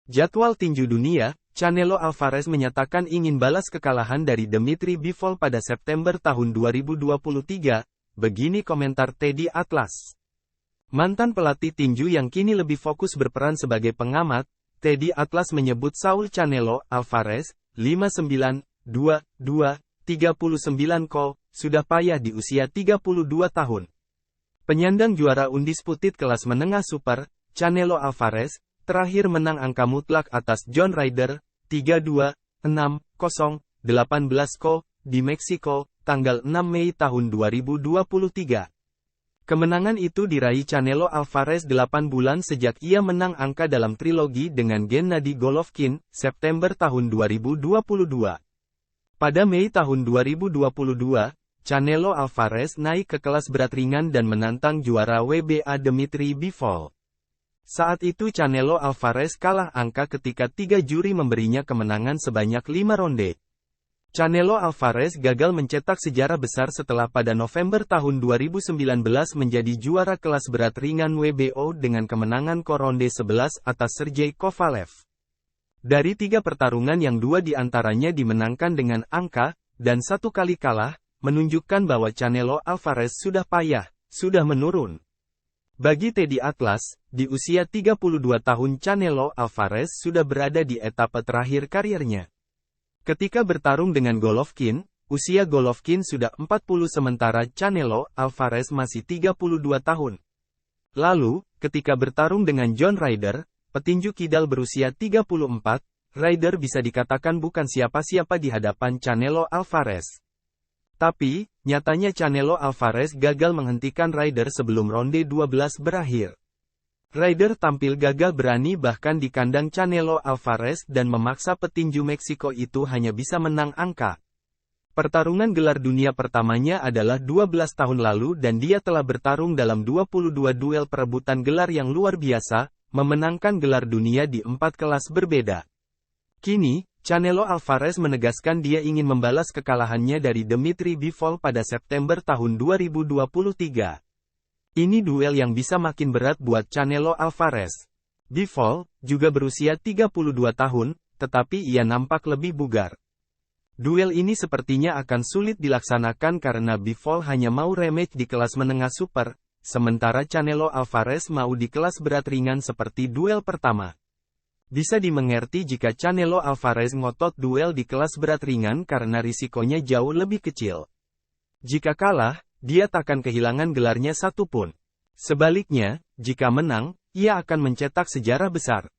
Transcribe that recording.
Jadwal tinju dunia, Canelo Alvarez menyatakan ingin balas kekalahan dari Dmitry Bivol pada September tahun 2023, begini komentar Teddy Atlas. Mantan pelatih tinju yang kini lebih fokus berperan sebagai pengamat, Teddy Atlas menyebut Saul Canelo Alvarez, 59, 22, 39 sudah payah di usia 32 tahun. Penyandang juara undisputed kelas menengah super, Canelo Alvarez, terakhir menang angka mutlak atas John Ryder, 32, 6, 0, 18 di Meksiko, tanggal 6 Mei tahun 2023. Kemenangan itu diraih Canelo Alvarez 8 bulan sejak ia menang angka dalam trilogi dengan Gennady Golovkin, September tahun 2022. Pada Mei tahun 2022, Canelo Alvarez naik ke kelas berat ringan dan menantang juara WBA Dmitry Bivol. Saat itu Canelo Alvarez kalah angka ketika 3 juri memberinya kemenangan sebanyak 5 ronde. Canelo Alvarez gagal mencetak sejarah besar setelah pada November tahun 2019 menjadi juara kelas berat ringan WBO dengan kemenangan ronde 11 atas Sergey Kovalev. Dari 3 pertarungan yang 2 diantaranya dimenangkan dengan angka, dan 1 kali kalah, menunjukkan bahwa Canelo Alvarez sudah payah, sudah menurun. Bagi Teddy Atlas, di usia 32 tahun Canelo Alvarez sudah berada di etapa terakhir karirnya. Ketika bertarung dengan Golovkin, usia Golovkin sudah 40 sementara Canelo Alvarez masih 32 tahun. Lalu, ketika bertarung dengan John Ryder, petinju kidal berusia 34, Ryder bisa dikatakan bukan siapa-siapa di hadapan Canelo Alvarez. Tapi, nyatanya Canelo Alvarez gagal menghentikan Ryder sebelum ronde 12 berakhir. Ryder tampil gagah berani bahkan di kandang Canelo Alvarez dan memaksa petinju Meksiko itu hanya bisa menang angka. Pertarungan gelar dunia pertamanya adalah 12 tahun lalu dan dia telah bertarung dalam 22 duel perebutan gelar yang luar biasa, memenangkan gelar dunia di 4 kelas berbeda. Kini, Canelo Alvarez menegaskan dia ingin membalas kekalahannya dari Dmitry Bivol pada September tahun 2023. Ini duel yang bisa makin berat buat Canelo Alvarez. Bivol, juga berusia 32 tahun, tetapi ia nampak lebih bugar. Duel ini sepertinya akan sulit dilaksanakan karena Bivol hanya mau rematch di kelas menengah super, sementara Canelo Alvarez mau di kelas berat ringan seperti duel pertama. Bisa dimengerti jika Canelo Alvarez ngotot duel di kelas berat ringan karena risikonya jauh lebih kecil. Jika kalah, dia takkan kehilangan gelarnya satupun. Sebaliknya, jika menang, ia akan mencetak sejarah besar.